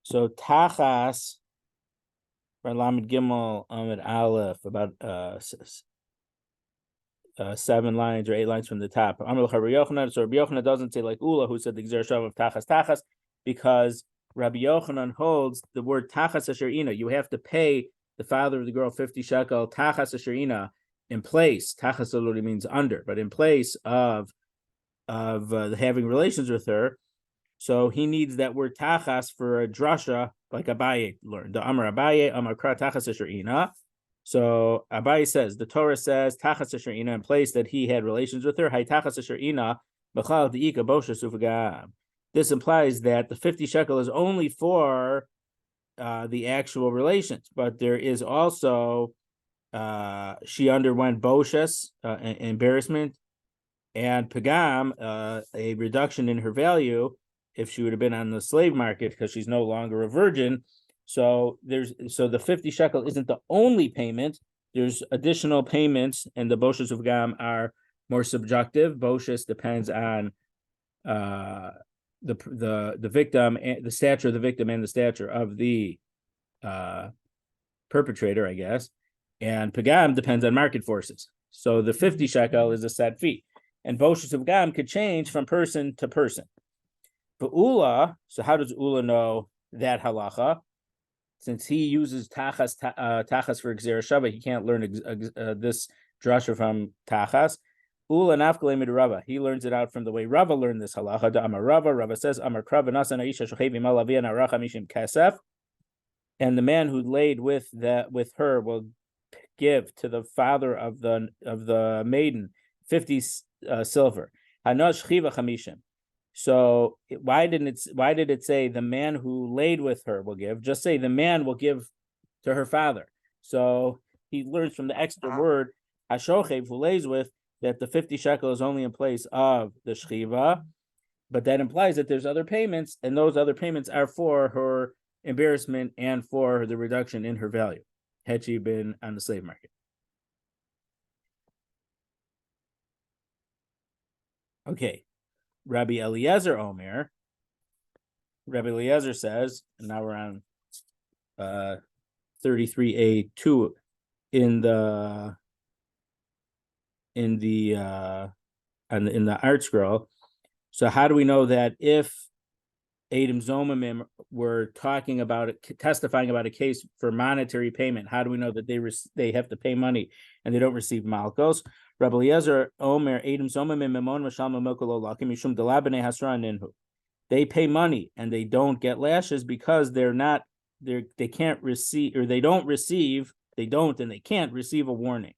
So Tachas, Lamed Gimel Amid Aleph, about 7 lines or 8 lines from the top. So Rabbi Yochanan doesn't say like Ula, who said the Gzer Shav of Tachas, because Rabbi Yochanan holds the word Tachas Asher Ina. You have to pay the father of the girl 50 shekel Tachas Asher Ina in place. Tachas literally means under, but in place of having relations with her. So he needs that word Tachas for a drasha, like Abaye learned. The Amar Abaye, Amar Kra Tachas Asher Ina. So Abaye says, the Torah says, Tachas Asher Ina, in place that he had relations with her. Hay Tachas Asher Ina, B'chal De'ika Bosha Sufagam. This implies that the 50 shekel is only for the actual relations, but there is also, she underwent Boshas, embarrassment, and Pagam, a reduction in her value if she would have been on the slave market because she's no longer a virgin. So the 50 shekel isn't the only payment. There's additional payments, and the boshas of gam are more subjective. Boshas depends on the victim, and the stature of the victim, and the stature of the perpetrator, I guess. And pagam depends on market forces. So the 50 shekel is a set fee, and boshas of gam could change from person to person. But Ula, so how does Ula know that halacha? Since he uses tachas for Gzera Shava, he can't learn this drasha from tachas. Ula nafkalei Rabba. He learns it out from the way Rabba learned this halacha. Da Amar Rabba. Rabba says Amar Krav Nasan Aisha Shochevi Malavia Naracha Mishim Kesef. And the man who laid with her will give to the father of the maiden 50 silver. Hanosh Chiva Chamishim. So why did it say the man who laid with her will give? Just say the man will give to her father. So he learns from the extra word hashochev, who lays with, that the 50 shekel is only in place of the shchiva, but that implies that there's other payments, and those other payments are for her embarrassment and for the reduction in her value had she been on the slave market. Okay. Rabbi Eliezer Omer. Rabbi Eliezer says, and now we're on 33a2 in the art scroll. So how do we know that if Adam Zomamim were talking about it, testifying about a case for monetary payment, how do we know that they have to pay money and they don't receive malchos? Rabbi Eliezer Omer Adam Zomamim Memon Mashalma Mokolo Lakim Mishum Delabene Hasra Ninhu. They pay money and they don't get lashes because they can't receive, or they don't and they can't receive a warning.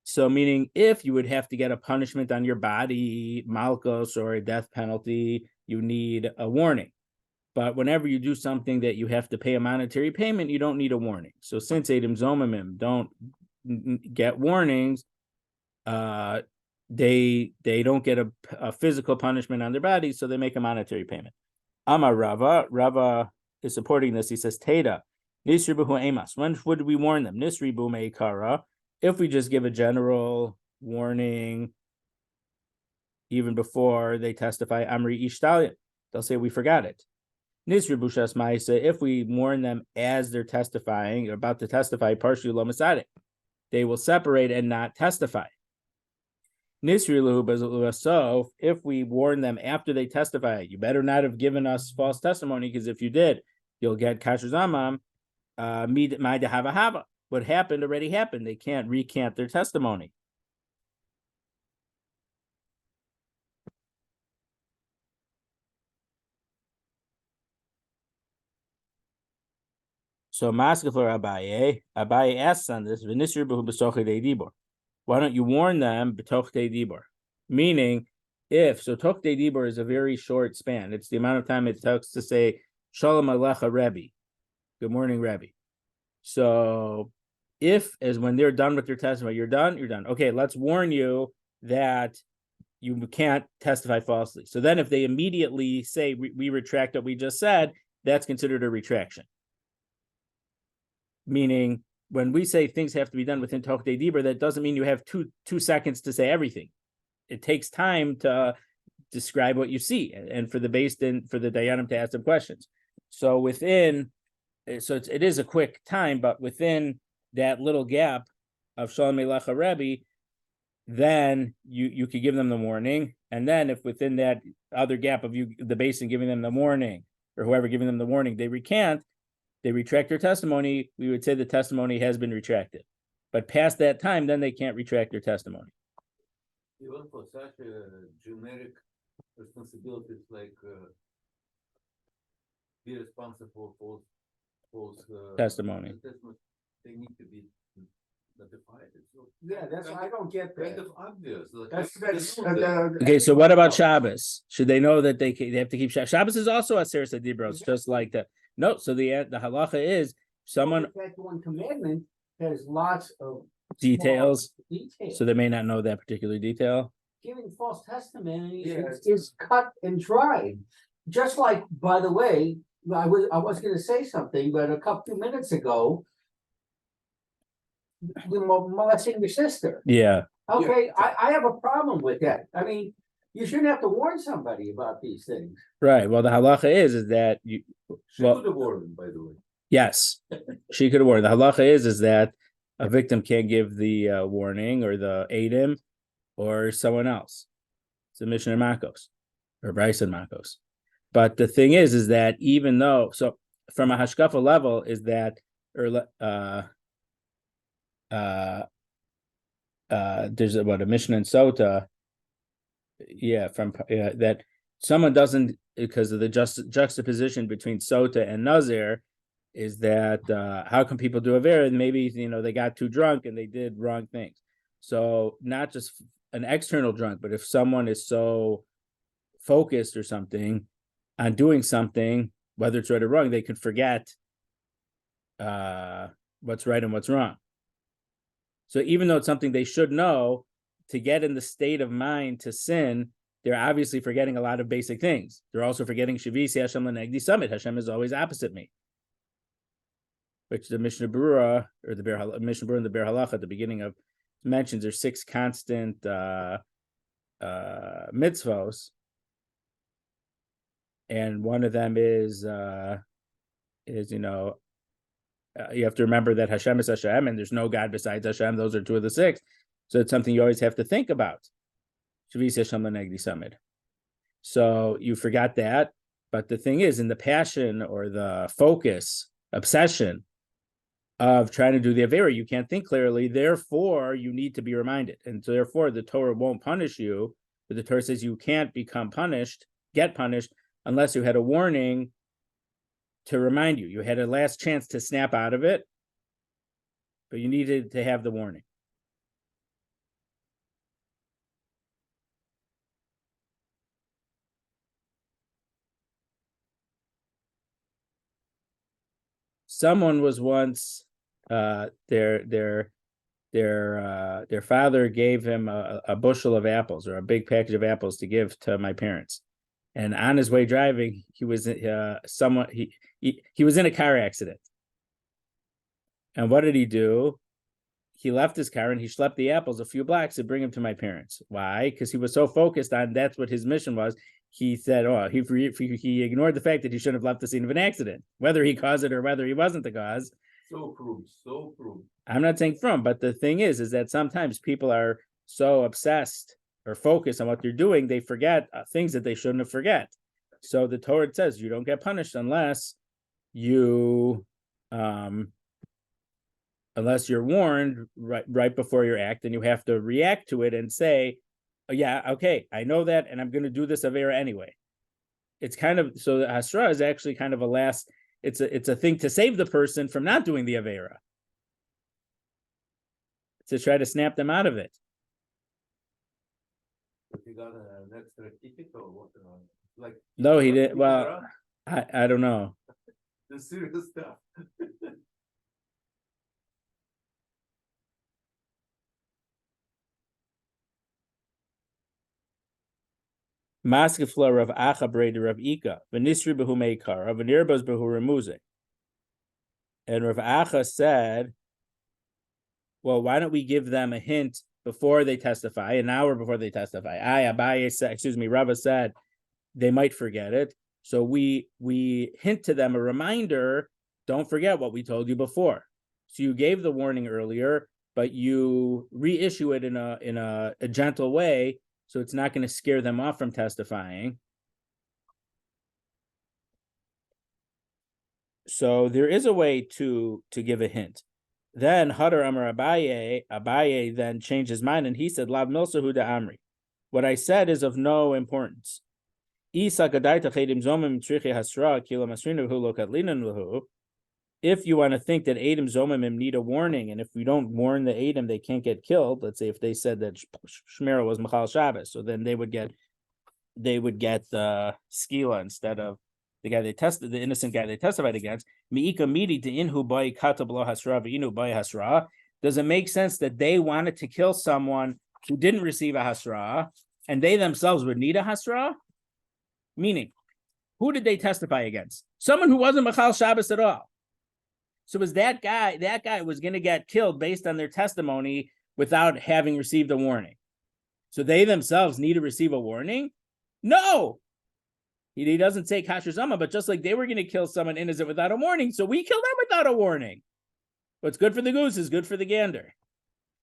So meaning if you would have to get a punishment on your body, malchus, or a death penalty, you need a warning. But whenever you do something that you have to pay a monetary payment, you don't need a warning. So since Adam Zomamim don't get warnings, they don't get a physical punishment on their body, so they make a monetary payment. Amar Rava is supporting this. He says, Teda, Nisribuhu Emas. When would we warn them? Nisribu Meikara. If we just give a general warning, even before they testify, Amri Ishtalian, they'll say we forgot it. Nisribu Shas Maisa, if we warn them as they're testifying, or about to testify, partially lo masadek, they will separate and not testify. So if we warn them after they testify, you better not have given us false testimony, because if you did, you'll get kasher zamam, hava. What happened already happened. They can't recant their testimony. So Maskefler Abaye asks on this, why don't you warn them b'tochtei dibor? Meaning, tochtei dibor is a very short span. It's the amount of time it takes to say Shalom Alecha Rabbi. Good morning, Rabbi. So when they're done with their testimony, you're done. Okay, let's warn you that you can't testify falsely. So then if they immediately say, we retract what we just said, that's considered a retraction. Meaning, when we say things have to be done within Tochtei Dibur, that doesn't mean you have two seconds to say everything. It takes time to describe what you see, and for the Dayanim to ask them questions. So it is a quick time, but within that little gap of Shalom Melacha Rebbe, then you could give them the warning, and then if within that other gap of the basin giving them the warning, or whoever giving them the warning, they retract their testimony, we would say the testimony has been retracted. But past that time, then they can't retract their testimony. Even for such a generic responsibilities like be responsible for false testimony, they need to be notified. Yeah, that's I don't get that. Kind of obvious. Okay, so what about Shabbos? Should they know that they have to keep Shabbos? Shabbos is also a Seres Dibros, just like that. No, so the halacha is someone. That one commandment has lots of details, so they may not know that particular detail. Giving false testimony is cut and dried. Just like, by the way, I was going to say something, but a few minutes ago, molesting your sister. Yeah. Okay, I have a problem with that. I mean, you shouldn't have to warn somebody about these things. Right. Well, the halacha is that you. She could have warned, by the way. Yes, she could have warned. The halacha is that a victim can't give the warning or the eidim or someone else. It's a Mishnah in Makos or Bryce in Makos. But the thing is that even though, so from a hashkafa level, is that there's a Mishnah in Sota, that someone doesn't, because of the juxtaposition between Sota and Nazir, is that how can people do Avera? And maybe they got too drunk and they did wrong things. So not just an external drunk, but if someone is so focused or something on doing something, whether it's right or wrong, they could forget what's right and what's wrong. So even though it's something they should know, to get in the state of mind to sin, they're obviously forgetting a lot of basic things. They're also forgetting Shavisi Hashem L'Negdi Summit. Hashem is always opposite me, which the Mishnah Berurah or the Mishnah Berurah and the Ber Halacha at the beginning of mentions there's 6 constant mitzvos, and one of them is you have to remember that Hashem is Hashem and there's no God besides Hashem. Those are 2 of the 6. So it's something you always have to think about. So you forgot that. But the thing is, in the passion or the focus, obsession of trying to do the Avera, you can't think clearly. Therefore, you need to be reminded. And so therefore, the Torah won't punish you. But the Torah says you can't get punished, unless you had a warning to remind you. You had a last chance to snap out of it, but you needed to have the warning. Someone was once their father gave him a bushel of apples or a big package of apples to give to my parents. And on his way driving, he was he was in a car accident. And what did he do? He left his car and he schlepped the apples a few blocks to bring them to my parents. Why? Because he was so focused on that's what his mission was. He said, he ignored the fact that he shouldn't have left the scene of an accident, whether he caused it or whether he wasn't the cause. So proved. I'm not saying from, but the thing is that sometimes people are so obsessed or focused on what they're doing, they forget things that they shouldn't have forget. So the Torah says you don't get punished unless you, unless you're warned right before your act, and you have to react to it and say, oh, yeah, okay, I know that, and I'm going to do this Avera anyway. It's kind of, so the Hasra is actually kind of it's a thing to save the person from not doing the Avera, to try to snap them out of it. But you got an extra ticket or what? Like no, he didn't. Well, I don't know. The serious stuff. Maskefla Rav Acha Breda Rav Ika, Venisri Behu Meikar, Rav Nirbas Behu Remuze. And Rav Acha said, well, why don't we give them a hint before they testify, an hour before they testify. Abaye said, Rava said they might forget it. So we hint to them a reminder, don't forget what we told you before. So you gave the warning earlier, but you reissue it in a gentle way, so it's not going to scare them off from testifying. So there is a way to give a hint. Then Hadar Amar Abaye then changed his mind and he said, Lav Milsahu da Amri. What I said is of no importance. If you want to think that Adam Zomimim need a warning, and if we don't warn the Adam, they can't get killed. Let's say if they said that Shmira was Machal Shabbos, so then they would get the skila instead of the guy the innocent guy they testified against. Miika midi to inhu bay katab lo hasra v'inu bay hasra. Does it make sense that they wanted to kill someone who didn't receive a hasra, and they themselves would need a hasra? Meaning, who did they testify against? Someone who wasn't Machal Shabbos at all. So was that guy was going to get killed based on their testimony without having received a warning. So they themselves need to receive a warning? No. He doesn't say kasher zama, but just like they were going to kill someone innocent without a warning, so we kill them without a warning. What's good for the goose is good for the gander.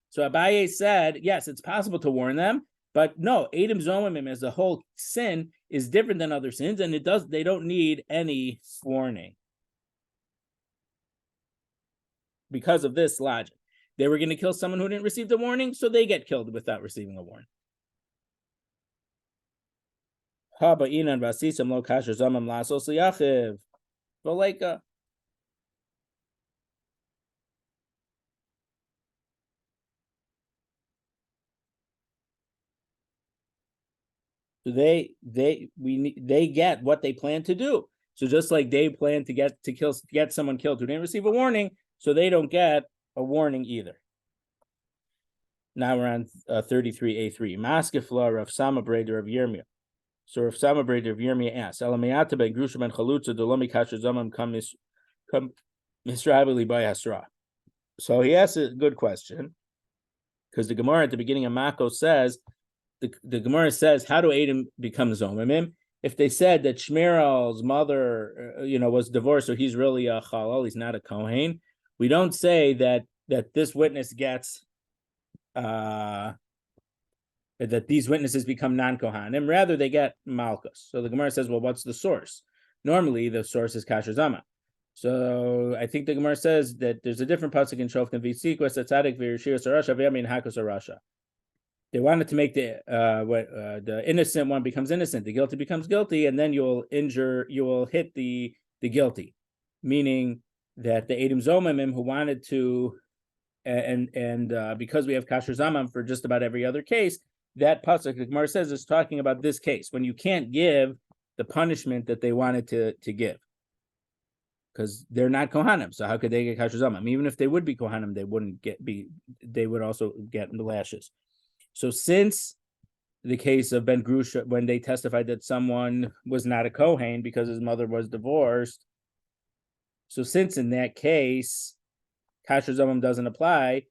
So Abaye said, yes, it's possible to warn them, but no, Adam Zomimim as a whole sin is different than other sins, and they don't need any warning. Because of this logic. They were going to kill someone who didn't receive the warning, so they get killed without receiving a warning. But like they get what they plan to do. So just like they plan to get someone killed who didn't receive a warning, so they don't get a warning either. Now we're on 33a3. Maskefla Rav Sama Breder of Yirmiyah. So Rav Sama Breder of Yirmiyah asks, Elamayata ben Grusha ben Chalutza Dolomi Kasher Zamam Kam Misrabili by Hasra. So he asks a good question, because the Gemara at the beginning of Mako says, the Gemara says, how do Adam become Zomimim? If they said that Shmiral's mother, was divorced, so he's really a Chalal, he's not a Kohen, we don't say that this witness gets that these witnesses become non-Kohanim. Rather, they get Malchus. So the Gemara says, well, what's the source? Normally, the source is Kasher Zama. So I think the Gemara says that there's a different pasuk in Shoftim V'Tzikos Tzaddik V'Yirshir Sarasha V'Yamin Hakos Arasha. They wanted to make the innocent one becomes innocent, the guilty becomes guilty, and then you will hit the guilty, meaning that the Adam Zomimim who wanted to, and because we have Kasher Zamam for just about every other case, that pasuk the Gemara says is talking about this case when you can't give the punishment that they wanted to give, because they're not Kohanim. So how could they get Kasher Zamam? Even if they would be Kohanim, they would also get the lashes. So since the case of Ben Grusha, when they testified that someone was not a Kohen because his mother was divorced, so since in that case, Kasher Zamam doesn't apply,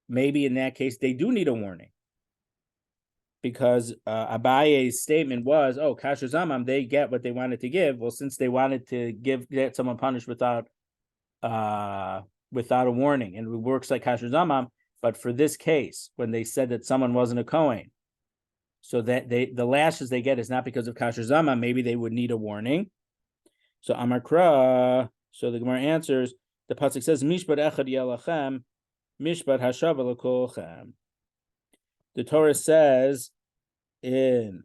maybe in that case they do need a warning. Because Abaye's statement was, oh, Kasher Zamam, they get what they wanted to give. Well, since they wanted to get someone punished without a warning, and it works like Kasher Zamam, but for this case, when they said that someone wasn't a Kohen, so that the lashes they get is not because of Kasher Zamam, maybe they would need a warning. So Amar Kra, so the Gemara answers, the pasuk says, Mishpat echad yelachem, Mishpat hashava l'kolchem. The Torah says in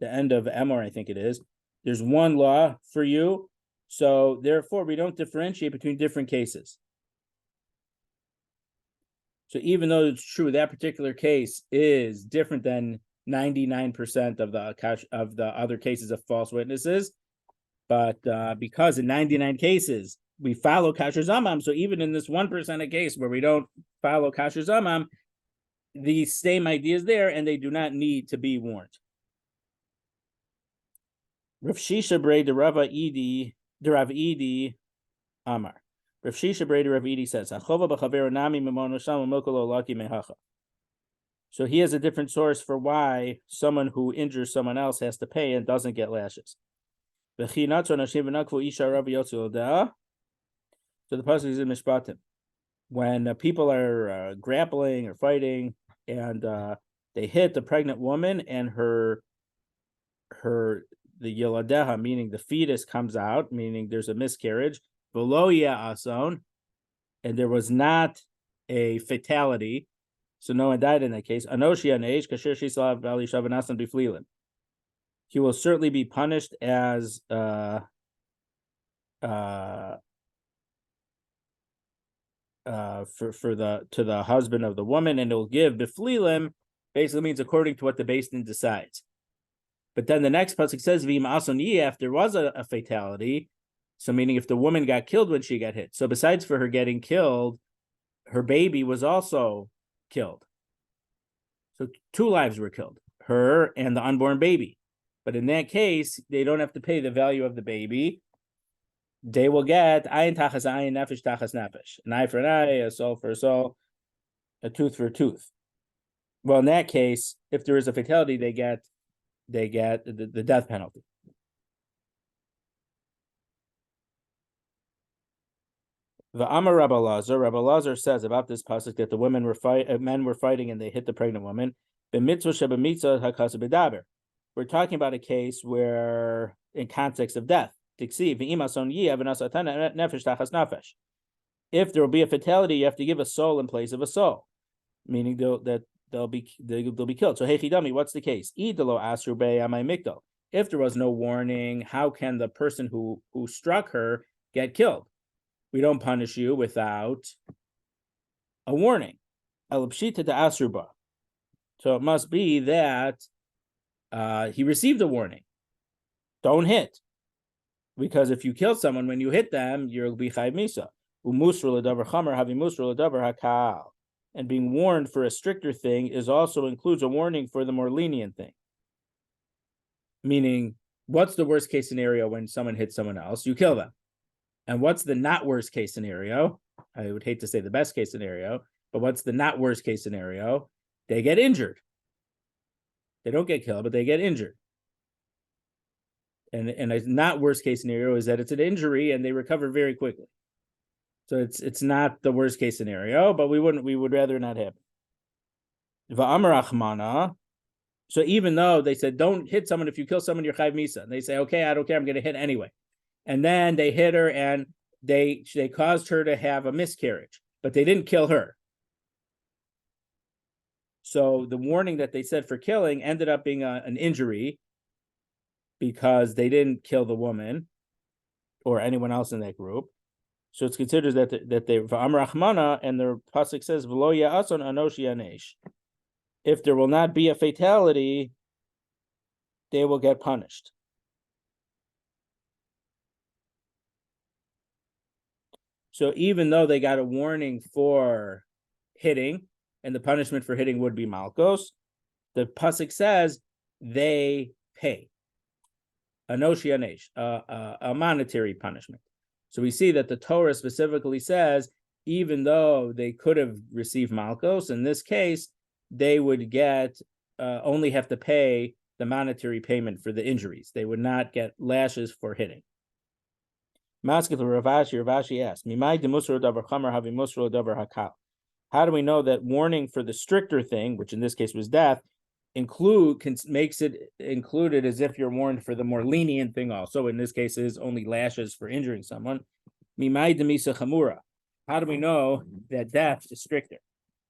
the end of Emor, I think it is, there's one law for you, so therefore we don't differentiate between different cases. So even though it's true that particular case is different than 99% of the other cases of false witnesses, but because in 99 cases we follow Kasher Zamam, so even in this 1% of case where we don't follow Kasher Zamam, the same idea is there, and they do not need to be warned. Rav Shisha Brei de Rav Idi Amar. Rav Shisha Brei de Rav Idi says, "Achova b'chaver nami mimono sham umokolo laki mehacha." So he has a different source for why someone who injures someone else has to pay and doesn't get lashes. So the pasuk is in Mishpatim. When people are grappling or fighting, and they hit the pregnant woman, and the yeladeha, meaning the fetus, comes out, meaning there's a miscarriage, below ason, and there was not a fatality, so no one died in that case. He will certainly be punished as for the husband of the woman, and it will give beflilim, basically means according to what the Beis Din decides. But then the next pasuk says v'im asoni, if there was a fatality, so meaning if the woman got killed when she got hit. So besides for her getting killed, her baby was also killed. So 2 lives were killed, her and the unborn baby. But in that case, they don't have to pay the value of the baby. They will get ayin tachas ayin, nefesh tachas nefesh, an eye for an eye, a soul for a soul, a tooth for a tooth. Well, in that case, if there is a fatality, they get the death penalty. The Amar Rabbi Lazar says about this pasuk that the men were fighting and they hit the pregnant woman. We're talking about a case where, in context of death, if there will be a fatality, you have to give a soul in place of a soul, meaning they'll be killed. So Hechidami, what's the case? If there was no warning, how can the person who struck her get killed? We don't punish you without a warning. So it must be that he received a warning. Don't hit. Because if you kill someone when you hit them, you'll be chayv misa. And being warned for a stricter thing also includes a warning for the more lenient thing. Meaning, what's the worst case scenario when someone hits someone else? You kill them. And what's the not worst case scenario? I would hate to say the best case scenario, but what's the not worst case scenario? They get injured. They don't get killed, but they get injured. And a not worst case scenario is that it's an injury and they recover very quickly. So it's not the worst case scenario, but we would rather not have it. So even though they said don't hit someone, if you kill someone, you're chayv misa. And they say, okay, I don't care, I'm going to hit anyway. And then they hit her and they caused her to have a miscarriage, but they didn't kill her. So the warning that they said for killing ended up being an injury because they didn't kill the woman or anyone else in that group. So it's considered that they v'amar achmana, and the pasuk says v'lo ya'ason anoshi yanesh. If there will not be a fatality, they will get punished. So even though they got a warning for hitting, and the punishment for hitting would be malkos, the pasuk says they pay anoshi yanesh, a monetary punishment. So we see that the Torah specifically says, even though they could have received malkos, in this case, they would get only have to pay the monetary payment for the injuries. They would not get lashes for hitting. Ravashi asked, how do we know that warning for the stricter thing, which in this case was death, makes it included as if you're warned for the more lenient thing also? In this case, is only lashes for injuring someone. How do we know that death is stricter?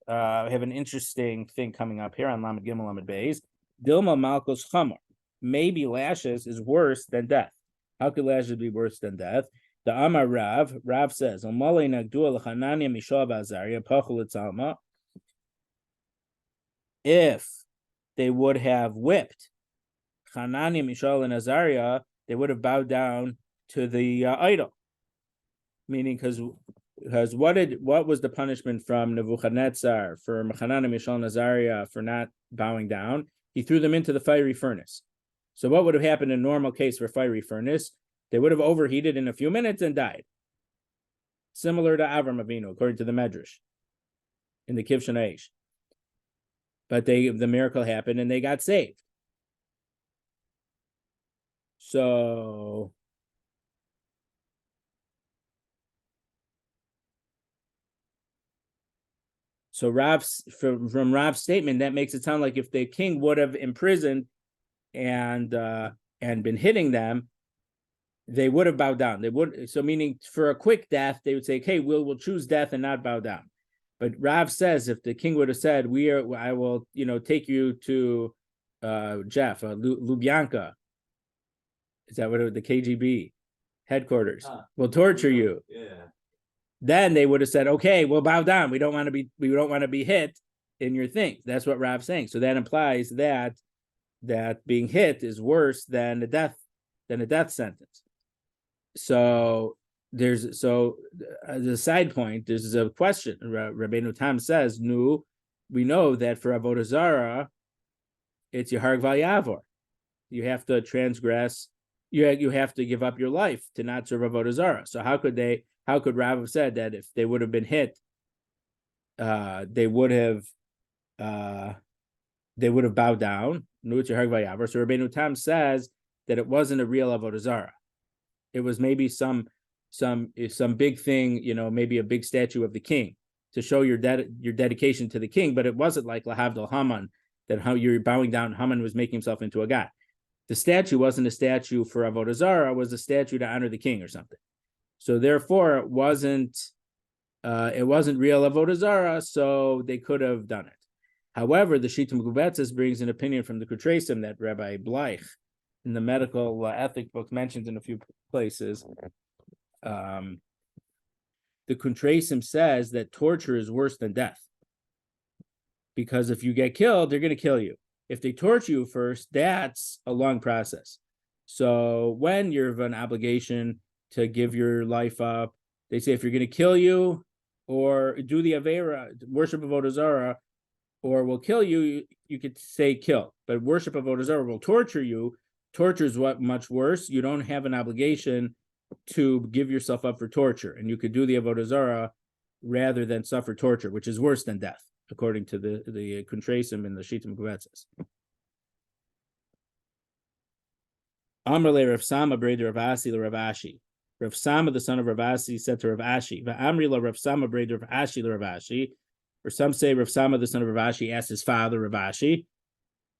I have an interesting thing coming up here on Lamed Gimel Lamed Beis. Dilma Malkos Chamor. Maybe lashes is worse than death. How could lashes be worse than death? The Amar Rav says, if they would have whipped Hananiah, Mishael, and Azariah, they would have bowed down to the idol. Meaning, because what was the punishment from Nebuchadnezzar for Hananiah, Mishael, and Azariah for not bowing down? He threw them into the fiery furnace. So what would have happened in a normal case for fiery furnace? They would have overheated in a few minutes and died. Similar to Avram Avinu, according to the Medrash in the Kivshan Aish. but the miracle happened and they got saved. So from Rav's statement, that makes it sound like if the king would have imprisoned and been hitting them, they would have bowed down. They would, so meaning for a quick death, they would say, "Okay, we'll choose death and not bow down." But Rav says if the king would have said, I will, take you to Jeff, Lubyanka. Is that what the KGB headquarters? We'll torture you. Yeah. Then they would have said, "Okay, we'll bow down. We don't want to be hit in your thing." That's what Rav's saying. So that implies that being hit is worse than a death sentence. So as a side point, there's a question. Rabbeinu Tam says, "No, we know that for Avodah Zarah, it's Yaharg Vayavor. You have to transgress. You have to give up your life to not serve Avodah Zarah. So how could Rav have said that if they would have been hit, they would have bowed down? So Rabbeinu Tam says that it wasn't a real Avodah Zarah. It was maybe some big thing, maybe a big statue of the king to show your dedication to the king, but it wasn't like Lahavdal Haman, that how you're bowing down. Haman was making himself into a god. The statue wasn't a statue for Avodah Zarah, it was a statue to honor the king or something. So therefore, it wasn't real Avodah Zarah, so they could have done it. However, the Shita Megubetzes brings an opinion from the Kutresim that Rabbi Bleich in the medical ethic books mentions in a few places. The Kutresim says that torture is worse than death, because if you get killed, they're going to kill you. If they torture you first, that's a long process. So when you have an obligation to give your life up, they say if you're going to kill you or do the Avera, worship of Avodah Zarah, or will kill you, you could say kill. But worship of Avodah Zarah will torture you. Torture is much worse. You don't have an obligation to give yourself up for torture, and you could do the Avodah Zarah rather than suffer torture, which is worse than death, according to the Kutresim and the Shita Megubetzes. Amrle Rav Sama breder Rav Asi le Rav Ashi. Rav Sama, the son of Rav Asi, said to Rav Ashi, "Va'amri la Rav Sama breder Rav Ashi le Rav Ashi." Or some say Rav Sama, the son of Rav Ashi, asked his father Rav Ashi,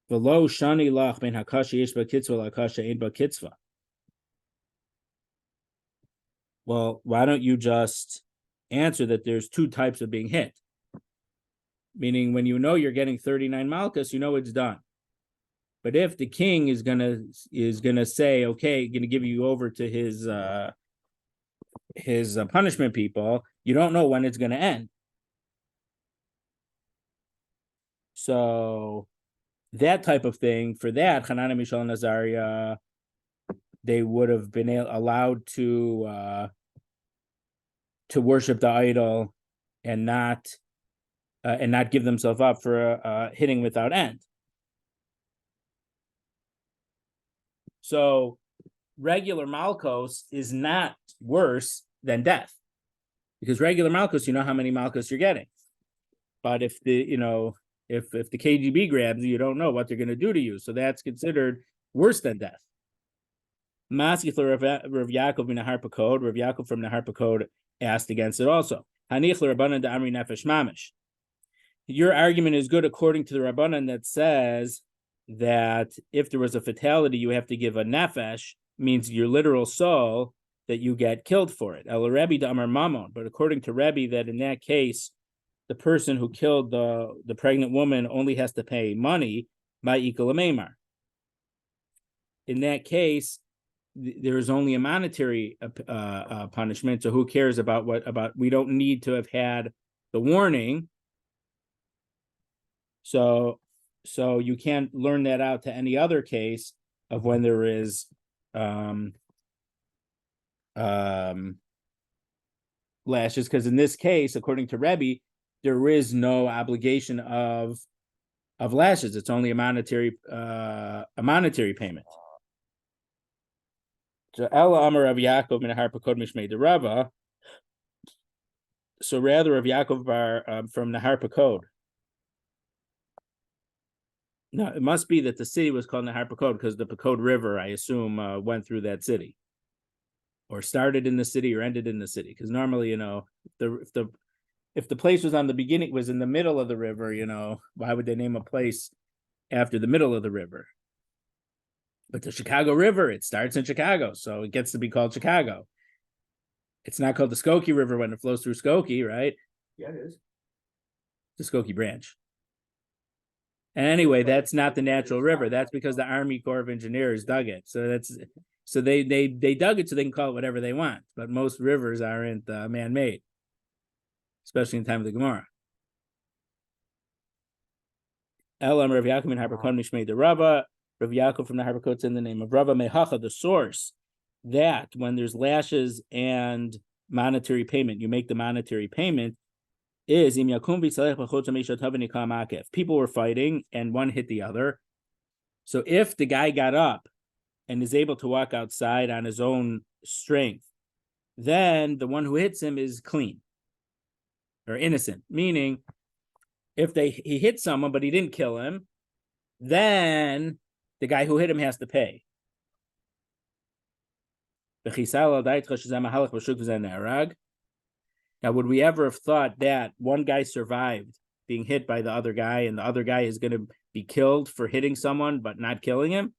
"V'lo shani lach ben hakashi yesh b'kitzva l'akasha ein b'kitzva." Well, why don't you just answer that there's two types of being hit? Meaning, when you know you're getting 39 malchus, you know it's done. But if the king is gonna say, "Okay, gonna give you over to his punishment people," you don't know when it's gonna end. So that type of thing, for that, Hanana, Mishael, and Azariah, they would have been allowed to worship the idol and not give themselves up for hitting without end. So regular malchus is not worse than death, because regular malchus, you know how many malchus you're getting. But if the KGB grabs you, you don't know what they're going to do to you. So that's considered worse than death. Maskith Rav Yaakov in Nahar Pakod. Rav Yaakov from Nahar Pakod asked against it also. Hanich l'Rabbanan da'amri nefesh mamish. Your argument is good according to the Rabbanan that says that if there was a fatality, you have to give a nefesh, means your literal soul, that you get killed for it. El Rabbi da'amar mamon. But according to Rabbi, that in that case, the person who killed the pregnant woman only has to pay money by ikal meimar. In that case, there is only a monetary punishment. So who cares about we don't need to have had the warning. So you can't learn that out to any other case of when there is lashes, because in this case, according to Rebbe, there is no obligation of lashes. It's only a monetary payment. So Ella Amar Rav Yaakov min Nahar Pakod Mishmei de Rava. So rather Rav Yaakov from Nahar Pakod. No, it must be that the city was called Nahar Pakod because the Pakod River, I assume, went through that city, or started in the city or ended in the city. Because normally, if the place was on the beginning, was in the middle of the river, why would they name a place after the middle of the river? But the Chicago River, it starts in Chicago, so it gets to be called Chicago. It's not called the Skokie River when it flows through Skokie, right? Yeah, it is. The Skokie branch. And anyway, that's not the natural river. That's because the Army Corps of Engineers dug it. So they dug it so they can call it whatever they want. But most rivers aren't man-made, especially in the time of the Gemara. Elam Rav Yaakov in Harpakon Mishmei the Rabbi. Rav Yaakov from the Harpakot's in the name of Rabbi Mehacha, the source that when there's lashes and monetary payment, you make the monetary payment. Is if people were fighting and one hit the other. So if the guy got up and is able to walk outside on his own strength, then the one who hits him is clean or innocent. Meaning, if he hit someone but he didn't kill him, then the guy who hit him has to pay. Now, would we ever have thought that one guy survived being hit by the other guy and the other guy is going to be killed for hitting someone but not killing him?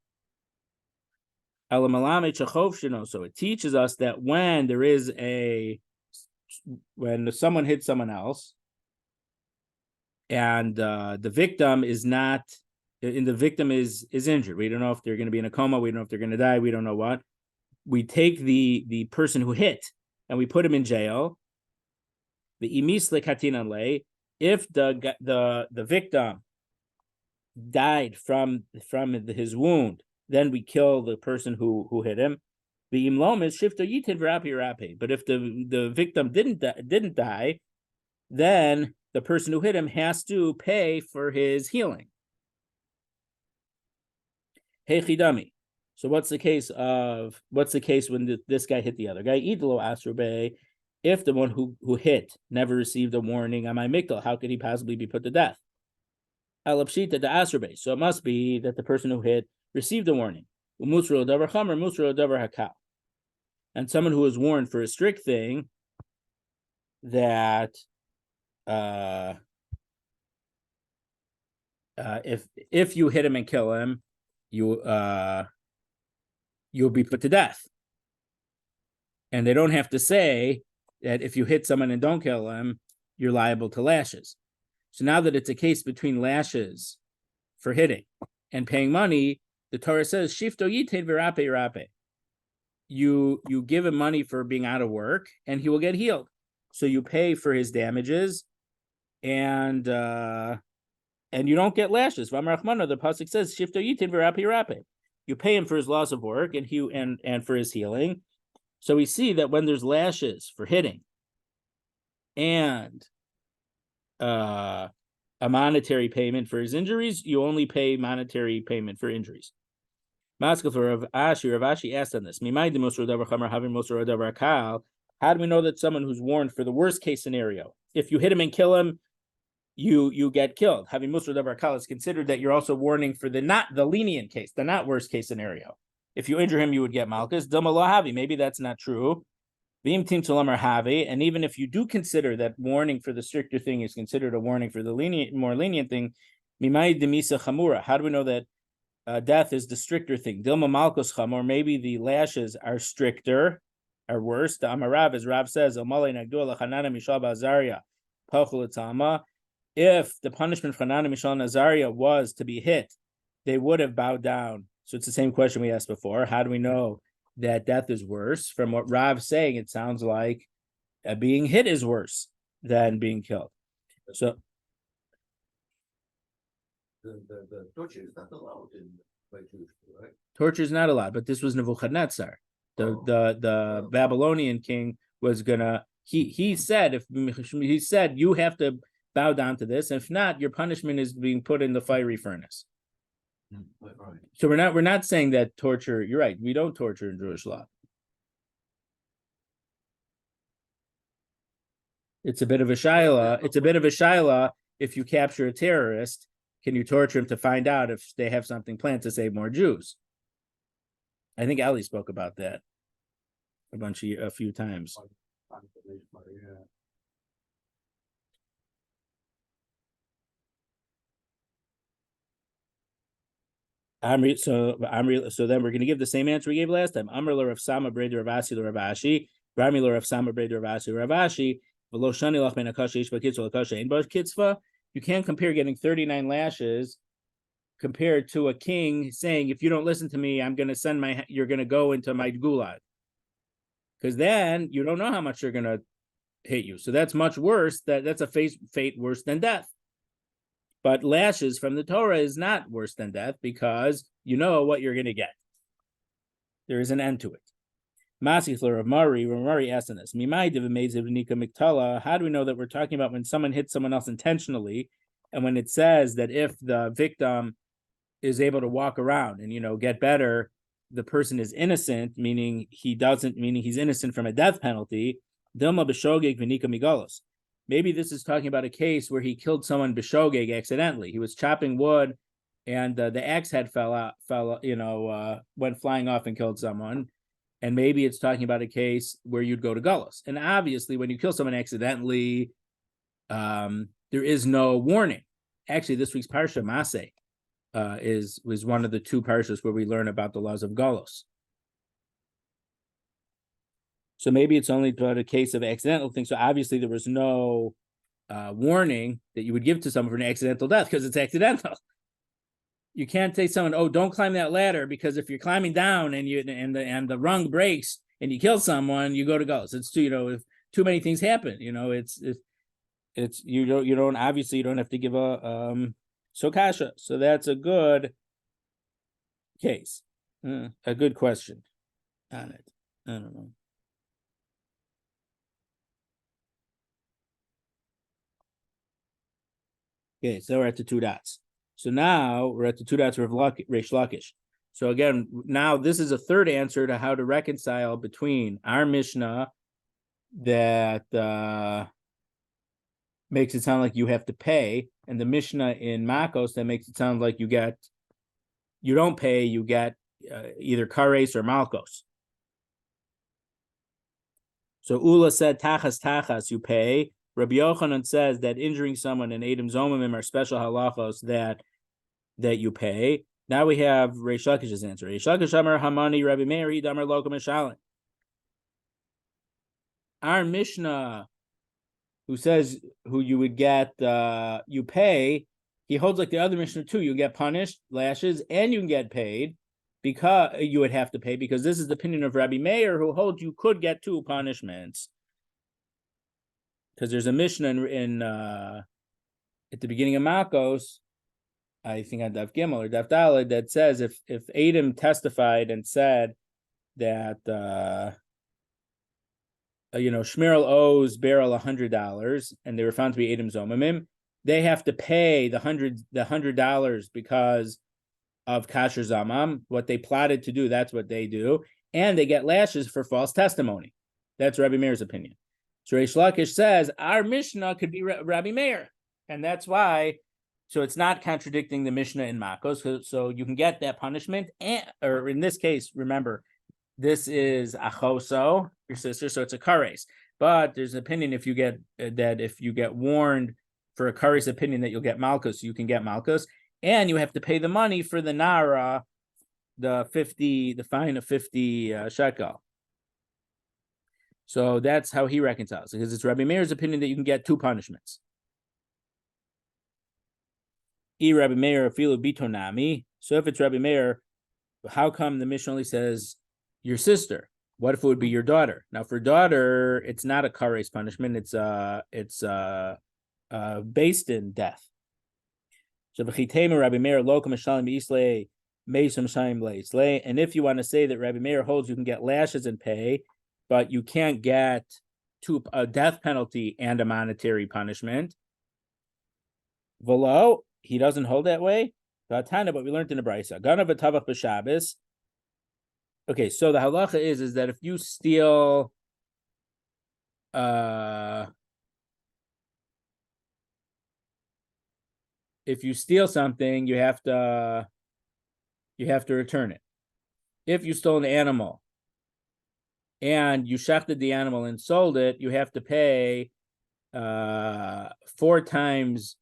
So it teaches us that when someone hits someone else and the victim is injured, we don't know if they're going to be in a coma, we don't know if they're going to die, we don't know what. We take the person who hit and we put him in jail. The imisle katinan lay, if the victim died from his wound, then we kill the person who hit him. The imlom is shifter yitin v'rapi. But if the victim didn't die, then the person who hit him has to pay for his healing. Hey chidami. So what's the case when this guy hit the other guy? Idlo asrube. If the one who hit never received a warning on my mikdal, how could he possibly be put to death? Alapshita the asrbe. So it must be that the person who hit received a warning. Umusro davar chamer, musro davar hakal. And someone who was warned for a strict thing that if you hit him and kill him, you'll be put to death. And they don't have to say that if you hit someone and don't kill him, you're liable to lashes. So now that it's a case between lashes for hitting and paying money, the Torah says, Shifto yitin v'rape rape. You give him money for being out of work and he will get healed. So you pay for his damages and you don't get lashes. V'amar the pasuk says, Shifto yitin v'rape rape. You pay him for his loss of work and for his healing. So we see that when there's lashes for hitting and a monetary payment for his injuries, you only pay monetary payment for injuries. Maskal for Rav Ashi asked on this. How do we know that someone who's warned for the worst case scenario, if you hit him and kill him, you get killed? Having Musar Davar Kal is considered that you're also warning for the lenient case, the not worst case scenario. If you injure him, you would get malchus. Maybe that's not true. And even if you do consider that warning for the stricter thing is considered a warning for the more lenient thing, how do we know that death is the stricter thing? Dilma malchus chamor, maybe the lashes are stricter, are worse. The Amarav, as Rav says, if the punishment for Chanana Mishal Nazaria was to be hit, they would have bowed down. So it's the same question we asked before. How do we know that death is worse? From what Rav's saying, it sounds like being hit is worse than being killed. So the torture is not allowed in by Jewish, right? Torture is not allowed, but this was Nebuchadnezzar. The Babylonian king was gonna. He said you have to bow down to this. If not, your punishment is being put in the fiery furnace. Right. So we're not saying that torture. You're right. We don't torture in Jewish law. It's a bit of a shaila. It's a bit of a shaila if you capture a terrorist. can you torture him to find out if they have something planned to save more Jews? I think Ali spoke about that a few times. So then we're going to give the same answer we gave last time. Amr Rav Sama Breder Rav Asi Rav Ashi, Rami Rav Sama Breder Rav Asi Rav Ashi, V'lo Shani Lach Ben Akasha Ish B'Kitzva Akasha Ein Bar Kitzva. You can't compare getting 39 lashes compared to a king saying, if you don't listen to me, I'm going to you're going to go into my gulag. Because then you don't know how much they're going to hit you. So that's much worse. That's a fate worse than death. But lashes from the Torah is not worse than death because you know what you're going to get. There is an end to it. Masifler of Murray asked on this. How do we know that we're talking about when someone hits someone else intentionally? And when it says that if the victim is able to walk around and, get better, the person is innocent, meaning he's innocent from a death penalty. Dilma b'shogeg v'nika migalos. Maybe this is talking about a case where he killed someone b'shogeg accidentally. He was chopping wood, and the axe head went flying off and killed someone. And maybe it's talking about a case where you'd go to galus. And obviously, when you kill someone accidentally, there is no warning. Actually, this week's parsha Maseh was one of the two parshas where we learn about the laws of galus. So maybe it's only about a case of accidental thing. So obviously there was no warning that you would give to someone for an accidental death because it's accidental. You can't say someone, "Oh, don't climb that ladder," because if you're climbing down and the rung breaks and you kill someone, you go to galus. It's if too many things happen, it's you don't obviously you don't have to give a sokasha. So that's a good case, a good question on it. I don't know. Okay, so we're at the two dots. So now we're at the two dots of Reish Lakish. So again, now this is a third answer to how to reconcile between our Mishnah that makes it sound like you have to pay, and the Mishnah in Makos that makes it sound like you don't pay, you get either Kares or Malkos. So Ula said tachas you pay. Rabbi Yochanan says that injuring someone in Edom Zomimim are special halachos that you pay. Now we have Reish Lakish's answer. Reish Lakish Amar Hamani Rabbi Meir Damar Lokum Mishalin. Our Mishnah, who you would get you pay, he holds like the other Mishnah too. You get punished, lashes, and you can get paid because you would have to pay because this is the opinion of Rabbi Meir who holds you could get two punishments. Because there's a Mishnah in at the beginning of Makos, I think on Daf Gimel or Daf Daled, that says if Edom testified and said that Shmuel owes Beryl $100 and they were found to be Edom Zomimim, they have to pay the $100 because of Kasher Zamam. What they plotted to do, that's what they do, and they get lashes for false testimony. That's Rabbi Meir's opinion. So Reish Lakish says our Mishnah could be Rabbi Meir, and that's why. So it's not contradicting the Mishnah in Makos. So you can get that punishment, or in this case, remember, this is achoso, your sister, so it's a kares. But there's an opinion if you get warned for a kares opinion that you'll get malchus, you can get malchus, and you have to pay the money for the nara, the fine of 50 shekel. So that's how he reconciles, because it's Rabbi Meir's opinion that you can get two punishments. Rabbi Meir afilu bitonami. So if it's Rabbi Meir, how come the Mishnah only says your sister? What if it would be your daughter? Now, for daughter, it's not a kares punishment. It's based in death. So Rabbi Meir lokum mishalim islay meisum shaim leislay. And if you want to say that Rabbi Meir holds you can get lashes and pay, but you can't get a death penalty and a monetary punishment. Velo, he doesn't hold that way. But we learned in the Brisa. Ganav v'tavach b'Shabbos. Okay, so the halacha is that if you steal if you steal something, you have to return it. If you stole an animal and you shechted the animal and sold it, you have to pay 4 times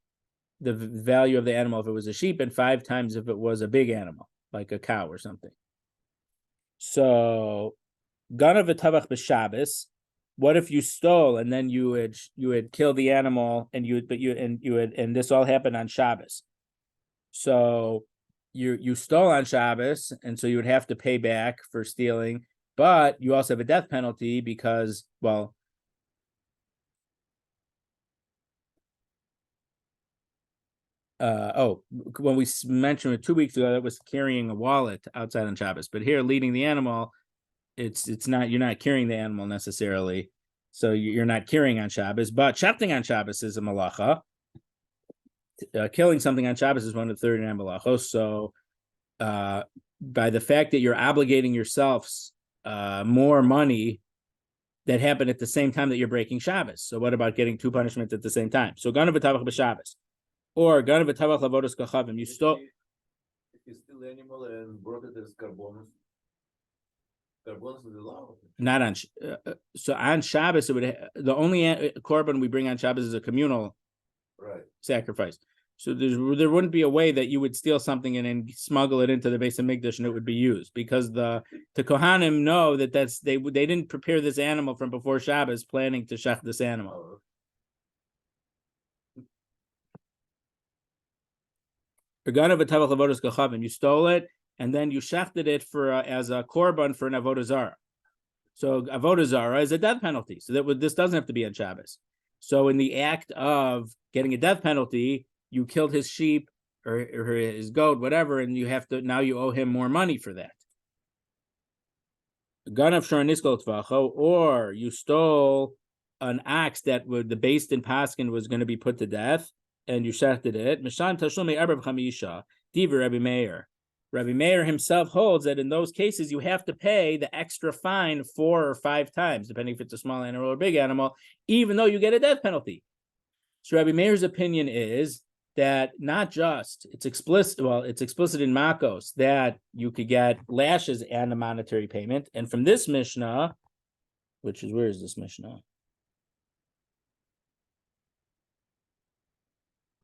the value of the animal if it was a sheep, and 5 times if it was a big animal, like a cow or something. So, ganav v'tavach b'Shabbos. What if you stole and then you had killed the animal and this all happened on Shabbos? So you stole on Shabbos, and so you would have to pay back for stealing, but you also have a death penalty because, well, when we mentioned it 2 weeks ago, that was carrying a wallet outside on Shabbos, but here leading the animal, it's not, you're not carrying the animal necessarily, so you're not carrying on Shabbos, but shechting on Shabbos is a malacha. Killing something on Shabbos is one of the 39 malachos. So, by the fact that you're obligating yourselves more money that happened at the same time that you're breaking Shabbos. So, what about getting 2 punishments at the same time? So, ganav v'tavach b'Shabbos, or ganav v'tavach lavodos kachavim. You stole. If you steal the animal and brought it as carbonus is allowed. Not on. So on Shabbos, it would the only korban we bring on Shabbos is a communal sacrifice. So there wouldn't be a way that you would steal something and then smuggle it into the base of Mikdash and it would be used, because the Kohanim know that they didn't prepare this animal from before Shabbos planning to shech this animal. You stole it and then you shechted it for as a korban for an avodah zarah. So avodah zarah is a death penalty. So this doesn't have to be on Shabbos. So in the act of getting a death penalty, you killed his sheep or his goat, whatever, and now you owe him more money for that. Or you stole an ox that the based in Paskin was going to be put to death, and you shechted it. Rabbi Meir. Rabbi Meir himself holds that in those cases you have to pay the extra fine 4 or 5 times, depending if it's a small animal or a big animal, even though you get a death penalty. So Rabbi Meir's opinion is that not just it's explicit in Makos that you could get lashes and a monetary payment. And from this Mishnah, which is, where is this Mishnah?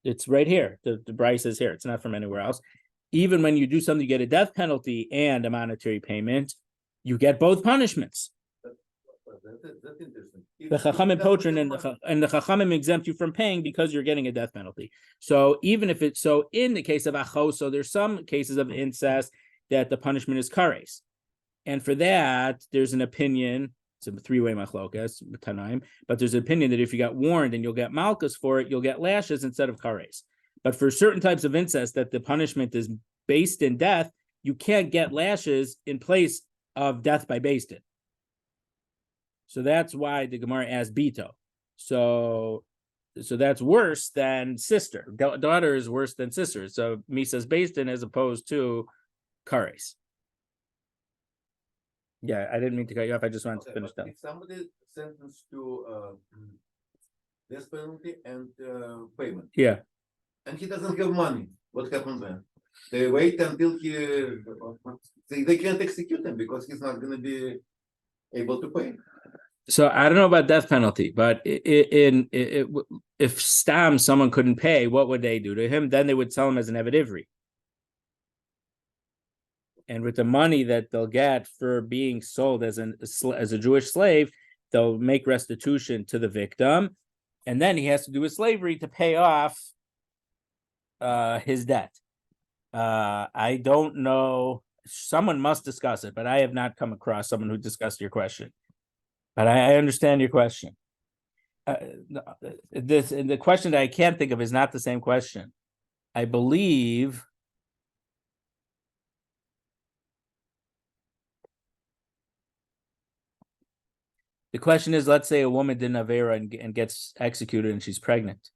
It's right here. The Bryce is here. It's not from anywhere else. Even when you do something, you get a death penalty and a monetary payment, you get both punishments. That's interesting. The Chachamim potrin and the Chachamim exempt you from paying because you're getting a death penalty. So even if it's so, in the case of achos, so there's some cases of incest that the punishment is kares, and for that there's an opinion. It's a 3-way machlokas tanaim, but there's an opinion that if you got warned and you'll get malchus for it, you'll get lashes instead of kares. But for certain types of incest that the punishment is based in death, you can't get lashes in place of death by based in. So that's why the Gemara asked Bito. So that's worse than sister. Daughter is worse than sister. So Misa's based in as opposed to Kares. Yeah, I didn't mean to cut you off. I just wanted to finish that. If somebody sentenced to death penalty and payment, Yeah. and he doesn't have money, what happens then? They wait until they can't execute him because he's not going to be able to pay. So I don't know about death penalty, but if someone couldn't pay, what would they do to him? Then they would sell him as an Eved Ivri. And with the money that they'll get for being sold as a Jewish slave, they'll make restitution to the victim, and then he has to do his slavery to pay off his debt. I don't know. Someone must discuss it, but I have not come across someone who discussed your question. But I understand your question. The question that I can't think of is not the same question. I believe the question is, let's say a woman did an Avera and gets executed and she's pregnant.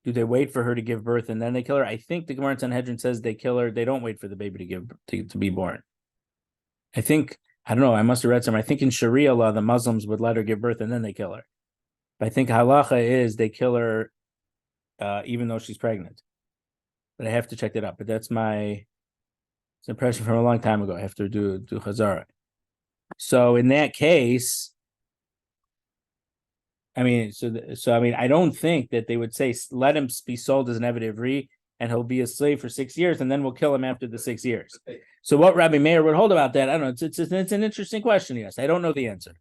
Do they wait for her to give birth and then they kill her? I think the Gemara in Sanhedrin says they kill her. They don't wait for the baby to be born. I don't know. I must have read somewhere. I think in Sharia law, the Muslims would let her give birth and then they kill her. But I think halacha is they kill her even though she's pregnant. but I have to check that out. But that's my impression from a long time ago. I have to do Chazara. So in that case, I mean, I don't think that they would say let him be sold as an Eved Ivri and he'll be a slave for 6 years, and then we'll kill him after the 6 years. So what Rabbi Meir would hold about that, I don't know. It's an interesting question. Yes, I don't know the answer.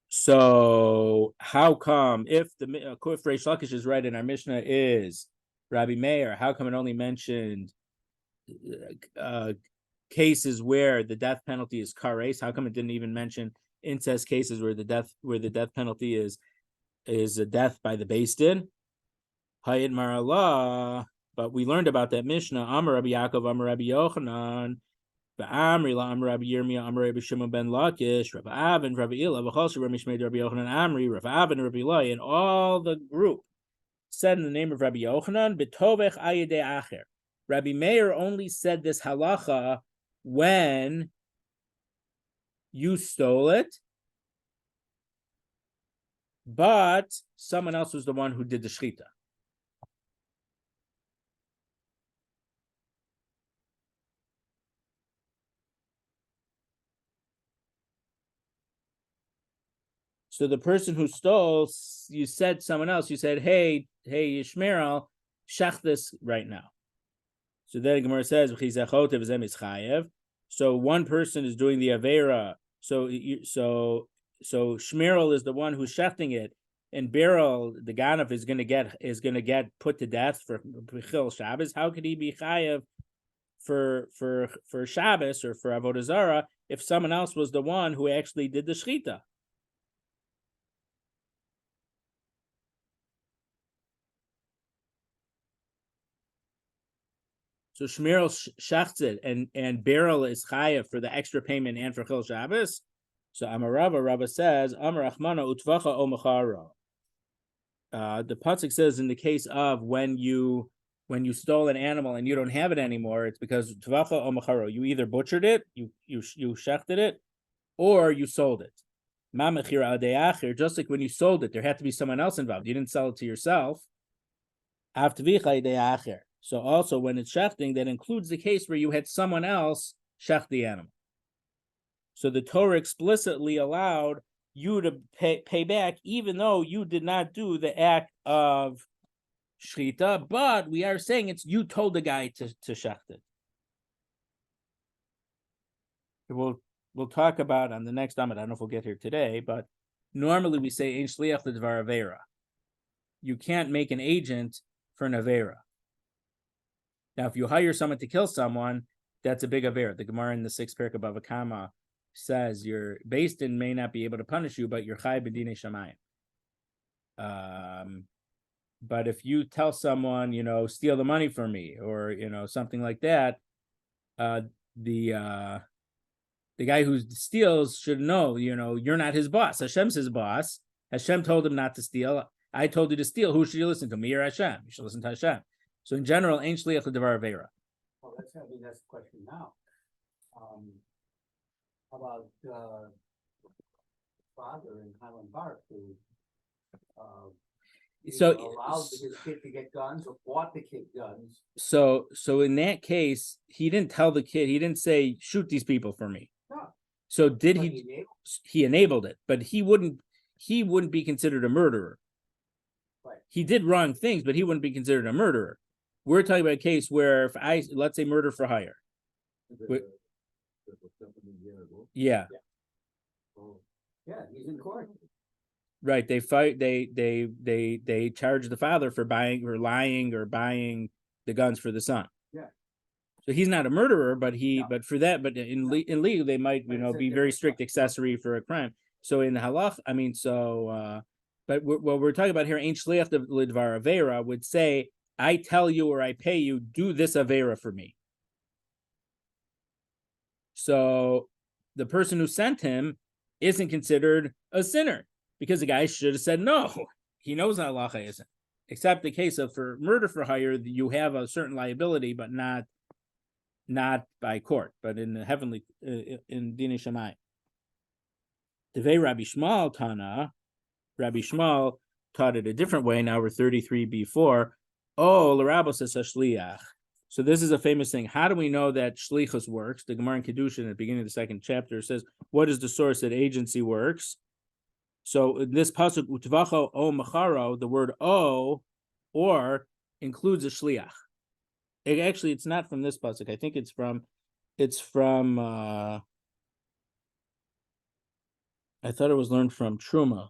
So how come if Reish Lakish is right and our Mishnah is Rabbi Meir, how come it only mentioned cases where the death penalty is kares? How come it didn't even mention incest cases where the death penalty is a death by the Beis Din? Hayid Marallah, but we learned about that Mishnah. Amar Rabbi Yaakov, Amar Rabbi Yochanan, Amri la Amar Rabbi Yirmiyah, Amar Rabbi Shimon ben Lakish, Rabbi Avin, Rabbi Ila, V'chol Rabbi Shmeid, Rabbi Yochanan, Amri, Rabbi Avin, Rabbi Ilai, and all the group said in the name of Rabbi Yochanan, B'tovech ayidei acher. Rabbi Meir only said this halacha when you stole it, but someone else was the one who did the shechita. So the person who stole, you said someone else, you said, hey, Yishmael, shech this right now. So then Gemara says, so one person is doing the Avera. So Shmerel is the one who's shechting it, and Beryl, the Ganav, is gonna get put to death for Chil Shabbos. How could he be chayev for Shabbos or for Avodah Zarah if someone else was the one who actually did the shechita? So Shmerel shachts it, and Beryl is chayev for the extra payment and for Chil Shabbos. So Amar Rabba says, Amar Achmana utvacha o macharo. The pasuk says in the case of when you stole an animal and you don't have it anymore, it's because tvacha o macharo. You either butchered it, you shechted it, or you sold it. Ma mechira al de'acher. Just like when you sold it, there had to be someone else involved. You didn't sell it to yourself. Av tvicha de'acher. So also when it's shechting, that includes the case where you had someone else shecht the animal. So the Torah explicitly allowed you to pay back, even though you did not do the act of shechita, but we are saying it's you told the guy to shecht it. We'll talk about on the next Amud. I don't know if we'll get here today, but normally we say ein shliach l'dvar avera. You can't make an agent for an avera. Now, if you hire someone to kill someone, that's a big avera. The Gemara in the 6th parak of Bava Kama says your Beis Din may not be able to punish you, but you're chai b'dinei shamayim. But if you tell someone, steal the money from me, or something like that, the guy who steals should know, you're not his boss. Hashem's his boss. Hashem told him not to steal. I told you to steal. Who should you listen to? Me or Hashem? You should listen to Hashem. So in general, ain't shliach l'davar avera. Well, that's the question now. How about father in Highland Park who allowed his kid to get guns or bought the kid guns? So in that case, he didn't tell the kid. He didn't say shoot these people for me. No. So did he? He enabled it, but he wouldn't be considered a murderer. Right. He did wrong things, but he wouldn't be considered a murderer. We're talking about a case where let's say murder for hire. Yeah. Yeah, he's in court. Right. They fight. They charge the father for lying or buying the guns for the son. Yeah. So he's not a murderer, but in legal they might be very strict accessory for a crime. So in halach, but what we're talking about here, ain't shliach l'dvar avera would say, I tell you or I pay you, do this avera for me. So the person who sent him isn't considered a sinner because the guy should have said no. He knows halacha isn't. Except the case of for murder for hire, you have a certain liability, but not by court, but in the heavenly in Dinei Shamayim. Devei Rabbi Shmuel Tana, Rabbi Shmuel taught it a different way. Now we're 33b4. Oh, l'rabos es shliach. So this is a famous thing. How do we know that shlichus works? The Gemara in Kedushin at the beginning of the second chapter says, what is the source that agency works? So in this pasuk, utvacho o macharo, the word o, or, includes a shliach. Actually, it's not from this pasuk. I think it's from I thought it was learned from Truma.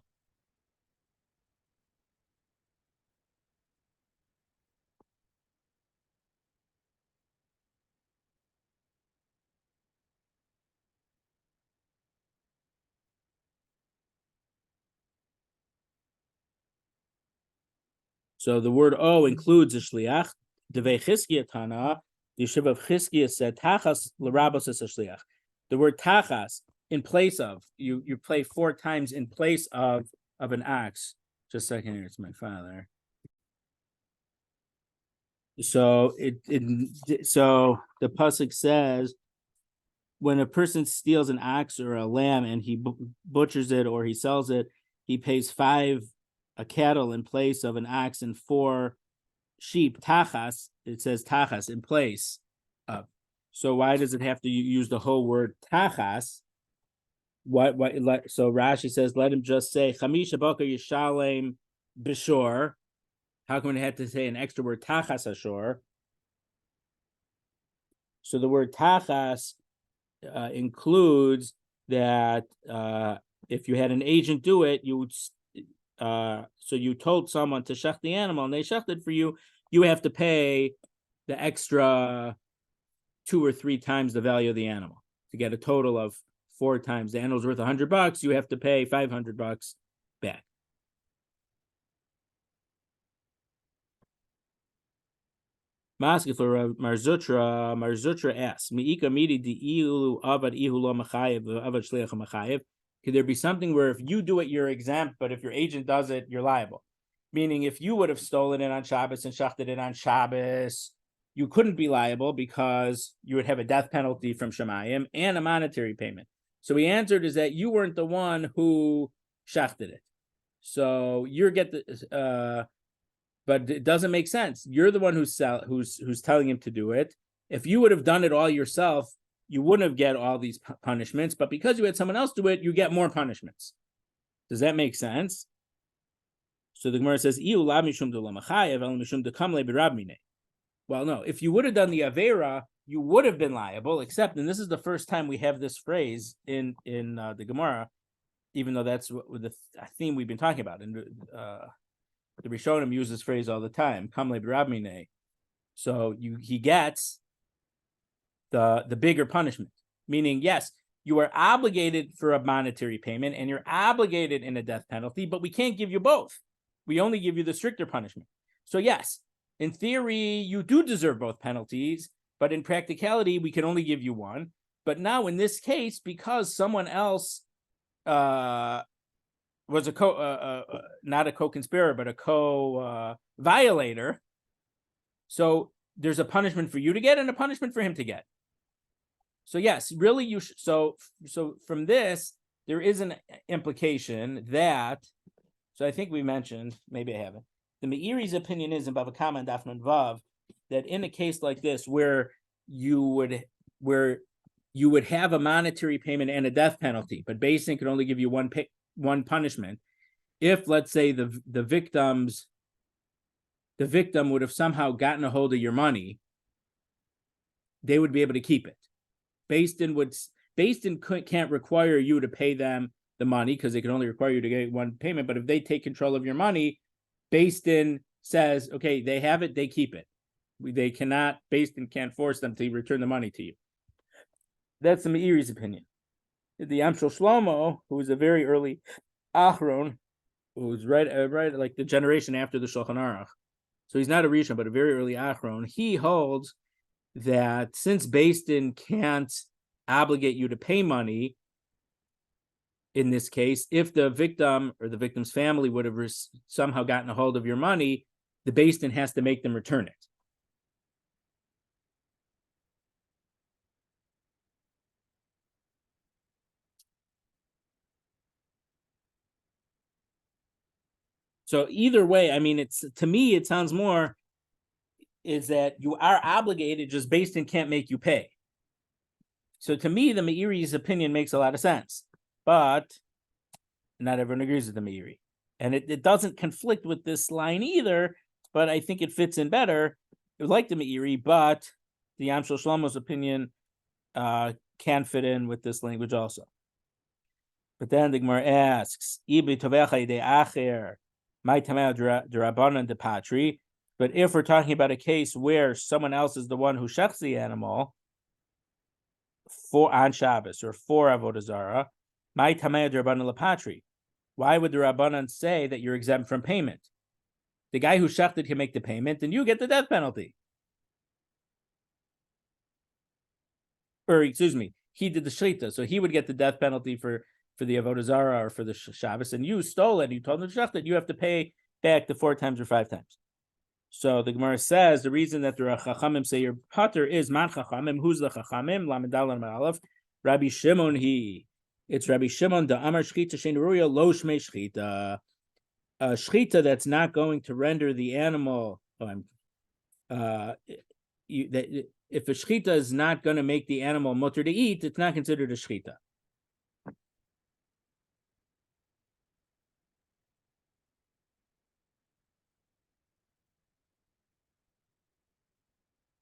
So the word "o" includes a shliach. Devei Chizkiya Tana, the Yeshiva of Chizkiya said tachas l'rabos es a shliach. The word tachas, in place of, you play 4 times in place of an ox. Just a second here, it's my father. So so the pasuk says, when a person steals an ox or a lamb and he butchers it or he sells it, he pays 5 a cattle in place of an ox and 4 sheep. Tachas, it says tachas, in place of. So why does it have to use the whole word tachas? So Rashi says, let him just say chamisha boker yishalem b'shor. How come it had to say an extra word tachas ashor? So the word tachas includes that if you had an agent do it, you would. So you told someone to shech the animal, and they shechted for you. You have to pay the extra 2 or 3 times the value of the animal to get a total of 4 times. The animal's worth $100. You have to pay $500 back. Maskefler Marzutra asks, Miika midi di ilu avad ihulo machayev avad shliach machayev. Could there be something where if you do it, you're exempt, but if your agent does it, you're liable? Meaning, if you would have stolen it on Shabbos and shachted it on Shabbos, you couldn't be liable because you would have a death penalty from Shemayim and a monetary payment. So he answered is that you weren't the one who shachted it. So you're but it doesn't make sense. You're the one who's telling him to do it. If you would have done it all yourself, you wouldn't have get all these punishments. But because you had someone else do it, you get more punishments. Does that make sense? So the Gemara says, well, no. If you would have done the avera, you would have been liable. Except, and this is the first time we have this phrase in the Gemara, even though that's the theme we've been talking about. And the Rishonim use this phrase all the time. Kamle b'rabmine. So he gets the bigger punishment. Meaning, yes, you are obligated for a monetary payment and you're obligated in a death penalty, but we can't give you both. We only give you the stricter punishment. So yes, in theory, you do deserve both penalties, but in practicality, we can only give you one. But now in this case, because someone else was not a co-conspirator, but a co-violator. So there's a punishment for you to get and a punishment for him to get. So yes, really you should. So from this, there is an implication that, so I think we mentioned, maybe I haven't, the Meiri's opinion is in Bava Kama and Dafnan Vav, that in a case like this, where you would have a monetary payment and a death penalty, but Beis Din could only give you one punishment. If, let's say, the victim would have somehow gotten a hold of your money, they would be able to keep it. Beis Din can't require you to pay them the money because they can only require you to get one payment. But if they take control of your money, Beis Din says, okay, they have it, they keep it. Beis Din can't force them to return the money to you. That's the Meiri's opinion. The Amshel Shlomo, who was a very early Achron, who's right like the generation after the Shulchan Aruch, so he's not a Rishon, but a very early Achron, he holds that since Beis Din can't obligate you to pay money, in this case, if the victim or the victim's family would have somehow gotten a hold of your money, the Beis Din has to make them return it. So either way, I mean, it's to me, it sounds more is that you are obligated, just based in can't make you pay. So to me, the Meiri's opinion makes a lot of sense, but not everyone agrees with the Meiri. And it doesn't conflict with this line either, but I think it fits in better. It was like the Meiri, but the Yam Shel Shlomo's opinion can fit in with this language also. But then the Gemara asks, but if we're talking about a case where someone else is the one who shechs the animal for on Shabbos or for Avodah Zarah, my tamei d'Rabbanan lepatri. Why would the Rabbanan say that you're exempt from payment? The guy who shechted can make the payment, and you get the death penalty. Or excuse me, he did the shlita, so he would get the death penalty for the Avodah Zarah or for the Shabbos, and you stole it. You told him to shech that you have to pay back the 4 times or 5 times. So the Gemara says the reason that the Chachamim say your pater is man Chachamim. Who's the Chachamim? Lamedal and Ma'alef. Rabbi Shimon he. It's Rabbi Shimon the Amar Shchita Shein Ruya Lo Shmei Shchita. A shchita that's not going to render the animal. If a shchita is not going to make the animal mutter to eat, it's not considered a shchita.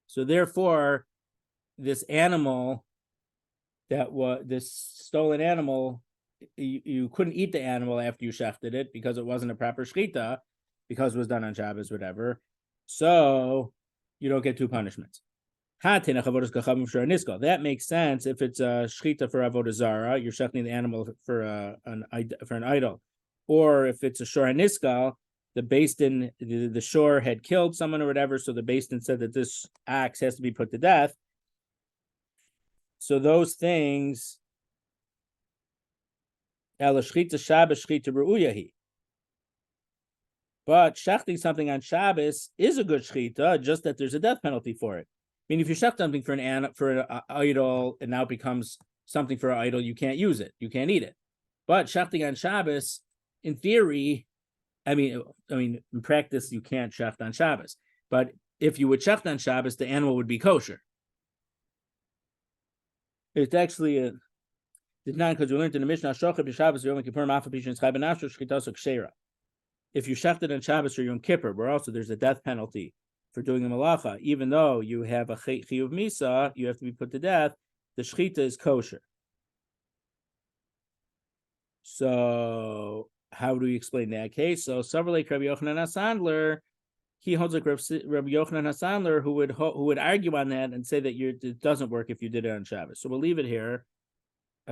So therefore, this animal that was this stolen animal, you couldn't eat the animal after you shechted it because it wasn't a proper shechita, because it was done on Shabbos, whatever. So you don't get 2 punishments. That makes sense if it's a shechita for avodah zara, you're shechting the animal for an idol, or if it's a shor haniskal, the Beis Din, the shore had killed someone or whatever, so the Beis Din said that this axe has to be put to death. So those things, but shechting something on Shabbos is a good shechita, just that there's a death penalty for it. I mean, if you shecht something for an idol, and now it becomes something for an idol, you can't use it, you can't eat it. But shechting on Shabbos, in theory, I mean, in practice, you can't shecht on Shabbos. But if you would shecht on Shabbos, the animal would be kosher. It's actually a not because we learned in the Mishnah Shabbos Yom Kippur if you shechted on Shabbos or Yom Kippur, where also there's a death penalty for doing a malacha, even though you have a chiyuv misa, you have to be put to death. The shechita is kosher. So how do we explain that case? So Savrlek Rabbi Yochanan HaSandler, he holds like Rabbi Yochanan HaSandler, who would argue on that and say that it doesn't work if you did it on Shabbos. So we'll leave it here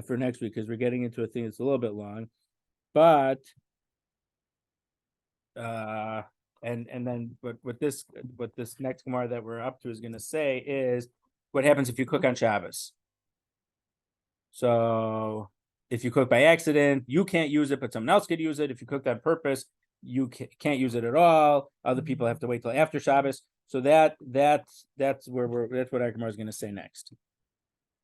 for next week because we're getting into a thing that's a little bit long. But and then what this next Gemara that we're up to is going to say is what happens if you cook on Shabbos. So if you cook by accident, you can't use it, but someone else could use it. If you cooked on purpose, you can't use it at all. Other people have to wait till after Shabbos. So that's what our Gemara is going to say next.